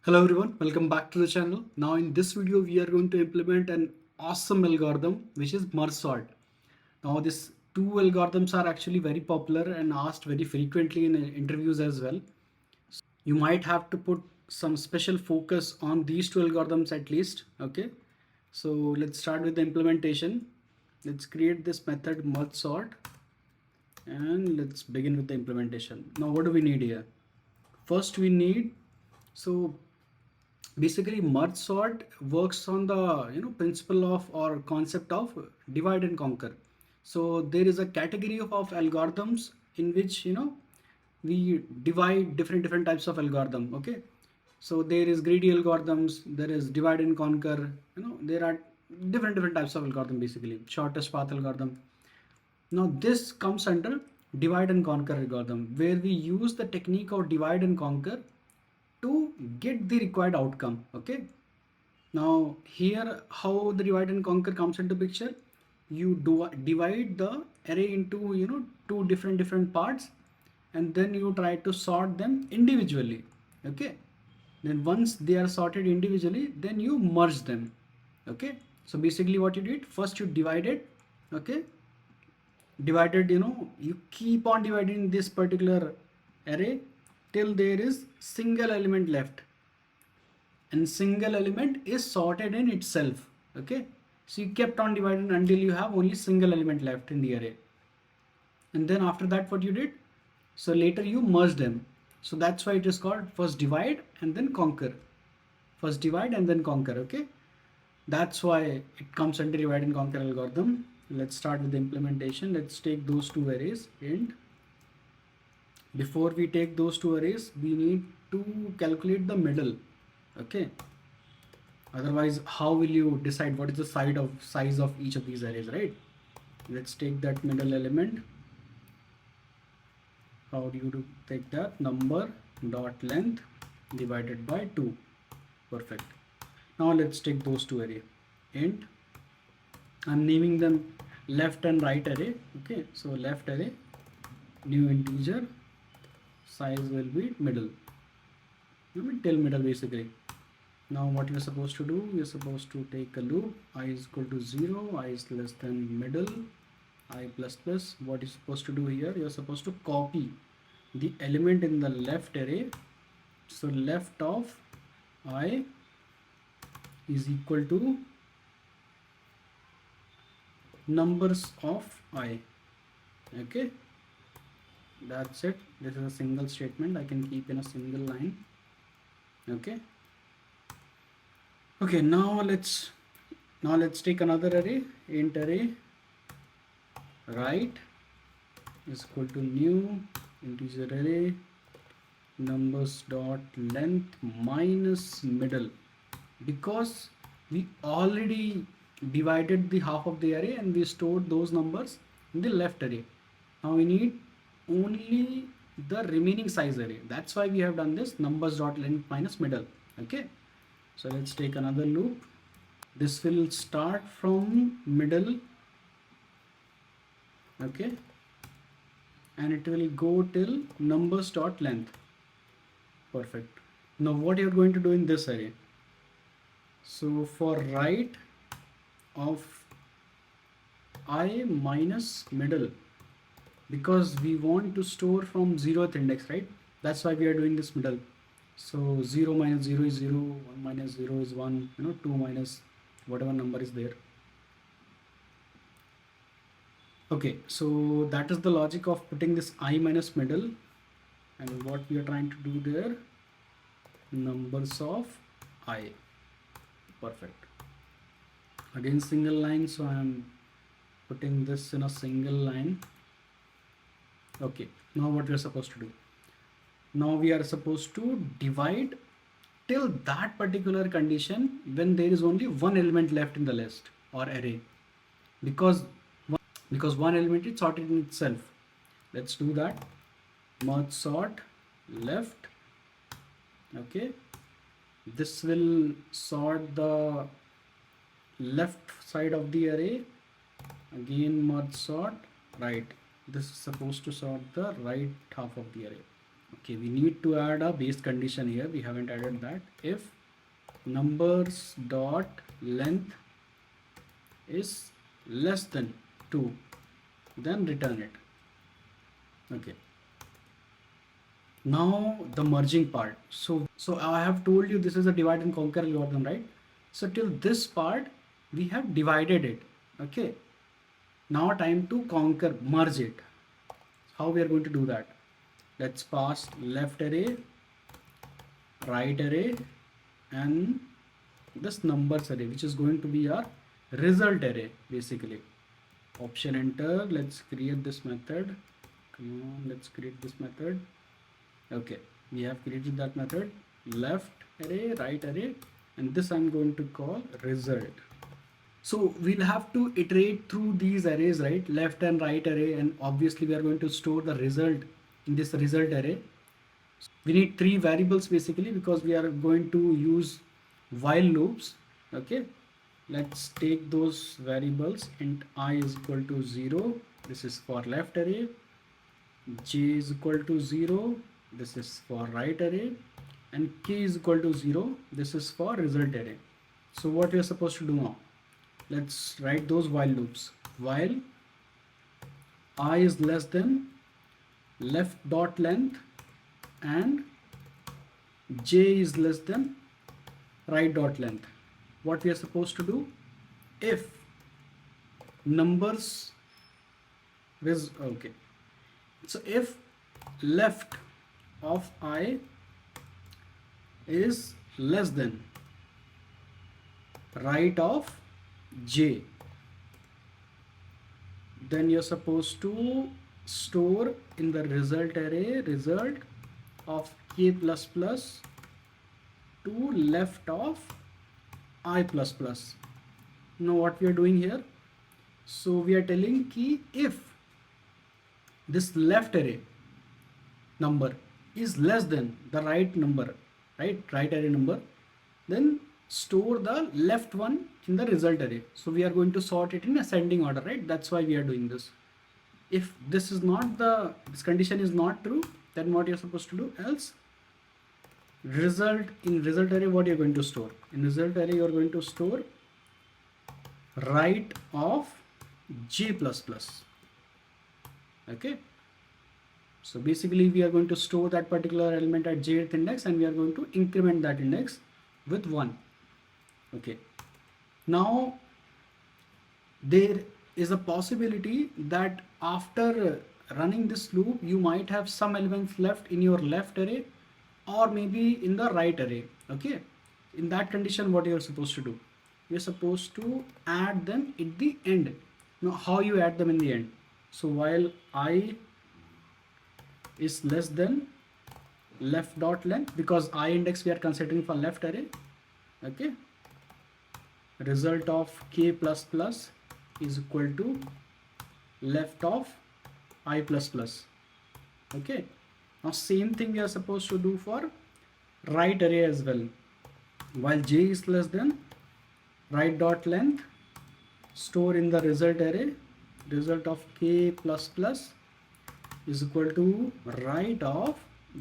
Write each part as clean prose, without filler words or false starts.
Hello everyone, welcome back to the channel. Now in this video we are going to implement an awesome algorithm which is merge sort. Now these two algorithms are actually very popular and asked very frequently in interviews as well. You might have to put some special focus on these two algorithms at least. Okay, so let's start with the implementation. Let's create this method merge sort and let's begin with the implementation. Now what do we need here? First we need, so basically merge sort works on the principle of or concept of divide and conquer. So there is a category of algorithms in which we divide different types of algorithm. Okay, so there is greedy algorithms, there is divide and conquer, there are different types of algorithm, basically shortest path algorithm. Now this comes under divide and conquer algorithm, where we use the technique of divide and conquer to get the required outcome. Okay, now here how the divide and conquer comes into picture. You do divide the array into two different parts, and then you try to sort them individually. Okay, then once they are sorted individually, then you merge them. Okay, so basically what you did, first you divided. Okay, divided, you keep on dividing this particular array till there is single element left, and single element is sorted in itself. Okay, so you kept on dividing until you have only single element left in the array, and then after that what you did, so later you merge them. So that's why it is called first divide and then conquer. First divide and then conquer. Okay, that's why it comes under divide and conquer algorithm. Let's start with the implementation. Let's take those two arrays, and before we take those two arrays we need to calculate the middle. Okay, otherwise how will you decide what is the size of each of these arrays, right? Let's take that middle element. How do you take that? Number dot length divided by 2. Perfect. Now let's take those two array, and I'm naming them left and right array. Okay, so left array, new integer, size will be middle, till middle basically. Now what you're supposed to do, you're supposed to take a loop, I is equal to 0, I is less than middle, I plus plus. What you're supposed to do here, you're supposed to copy the element in the left array. So left of I is equal to numbers of I. Okay, that's it. This is a single statement I can keep in a single line. Okay, okay, now let's take another array, int array right is equal to new integer array numbers dot length minus middle, because we already divided the half of the array and we stored those numbers in the left array. Now we need only the remaining size array. That's why we have done this numbers dot length minus middle. Okay, so let's take another loop. This will start from middle. Okay, and it will go till numbers dot length. Perfect. Now what you're going to do in this array, so for right of I minus middle, because we want to store from 0th index, right? That's why we are doing this middle. So 0 minus 0 is 0, 1 minus 0 is 1, 2 minus whatever number is there. Okay, so that is the logic of putting this I minus middle, and what we are trying to do there, numbers of I. Perfect. Again single line, so I am putting this in a single line. Okay, now what we are supposed to do, now we are supposed to divide till that particular condition when there is only one element left in the list or array, because one element is sorted in itself. Let's do that. Merge sort left. Okay, this will sort the left side of the array. Again merge sort right, this is supposed to sort the right half of the array. Okay, we need to add a base condition here. We haven't added that. If numbers dot length is less than 2, then return it. Okay, now the merging part. So I have told you this is a divide and conquer algorithm, right? So till this part we have divided it. Okay, now time to conquer, merge it. How we are going to do that? Let's pass left array, right array, and this numbers array, which is going to be our result array basically. Option enter. Let's create this method. Come on, let's create this method. Okay, we have created that method. Left array, right array, and this I'm going to call result. So we'll have to iterate through these arrays, right? Left and right array, and obviously we are going to store the result in this result array. We need 3 variables basically because we are going to use while loops. Okay, let's take those variables. Int I is equal to 0. This is for left array. J is equal to 0. This is for right array, and k is equal to 0. This is for result array. So what we are supposed to do now? Let's write those while loops. While I is less than left dot length and j is less than right dot length. What we are supposed to do? If numbers is okay. So if left of I is less than right of j, then you're supposed to store in the result array result of k plus plus to left of I plus plus. Now what we are doing here? So we are telling key if this left array number is less than the right number, right array number, then store the left one in the result array. So we are going to sort it in ascending order, right? That's why we are doing this. If this condition is not true, then what you're supposed to do? Else result array, what you're going to store? In result array you're going to store right of j plus plus. Okay, so basically we are going to store that particular element at jth index, and we are going to increment that index with 1. Okay, now there is a possibility that after running this loop you might have some elements left in your left array or maybe in the right array. Okay, in that condition what you are supposed to do? You're supposed to add them at the end. Now how you add them in the end? So while I is less than left dot length, because I index we are considering for left array. Okay, result of k plus plus is equal to left of I plus plus. Okay, now same thing we are supposed to do for right array as well. While j is less than right dot length, store in the result array result of k plus plus is equal to right of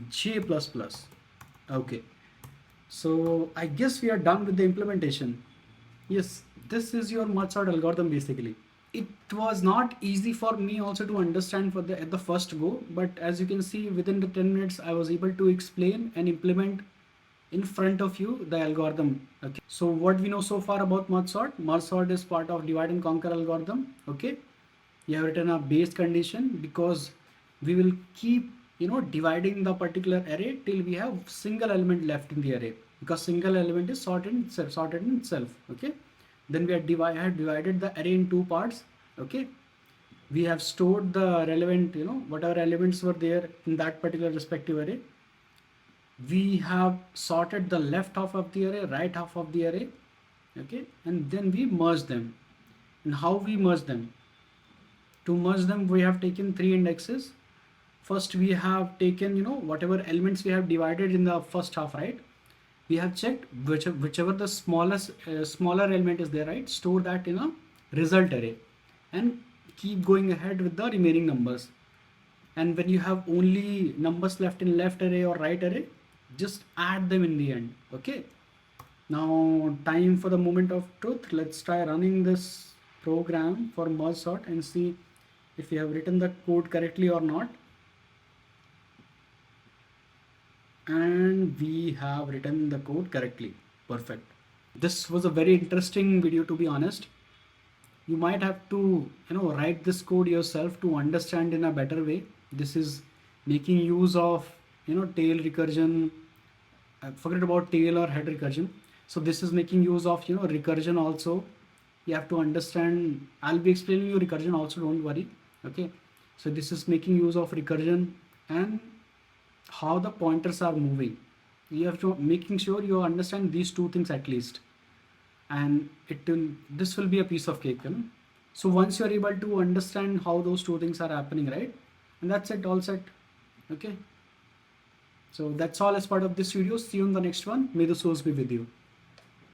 j plus plus. Okay, so I guess we are done with the implementation. Yes, this is your merge sort algorithm basically. It was not easy for me also to understand at the first go, but as you can see within the 10 minutes I was able to explain and implement in front of you the algorithm. Okay, so what we know so far about merge sort? Merge sort is part of divide and conquer algorithm. Okay, you have written a base condition because we will keep dividing the particular array till we have single element left in the array, because single element is sorted in itself. Okay, then we have divided the array in 2 parts. Okay, we have stored the relevant whatever elements were there in that particular respective array. We have sorted the left half of the array, right half of the array. Okay, and then we merge them. And how we merge them? To merge them we have taken 3 indexes. First we have taken whatever elements we have divided in the first half, right? We have checked whichever the smaller element is there, right? Store that in a result array and keep going ahead with the remaining numbers. and when you have only numbers left in left array or right array, just add them in the end. Okay, now time for the moment of truth. Let's try running this program for merge sort and see if we have written the code correctly or not. And we have written the code correctly. Perfect. This was a very interesting video, to be honest. You might have to, write this code yourself to understand in a better way. This is making use of, tail recursion. Forget about tail or head recursion. So this is making use of, recursion also. You have to understand. I'll be explaining you recursion also, don't worry. Okay, so this is making use of recursion and how the pointers are moving. You have to making sure you understand these two things at least, and this will be a piece of cake. So once you are able to understand how those two things are happening, right, and that's it, all set. Okay, so that's all as part of this video. See you in the next one. May the source be with you.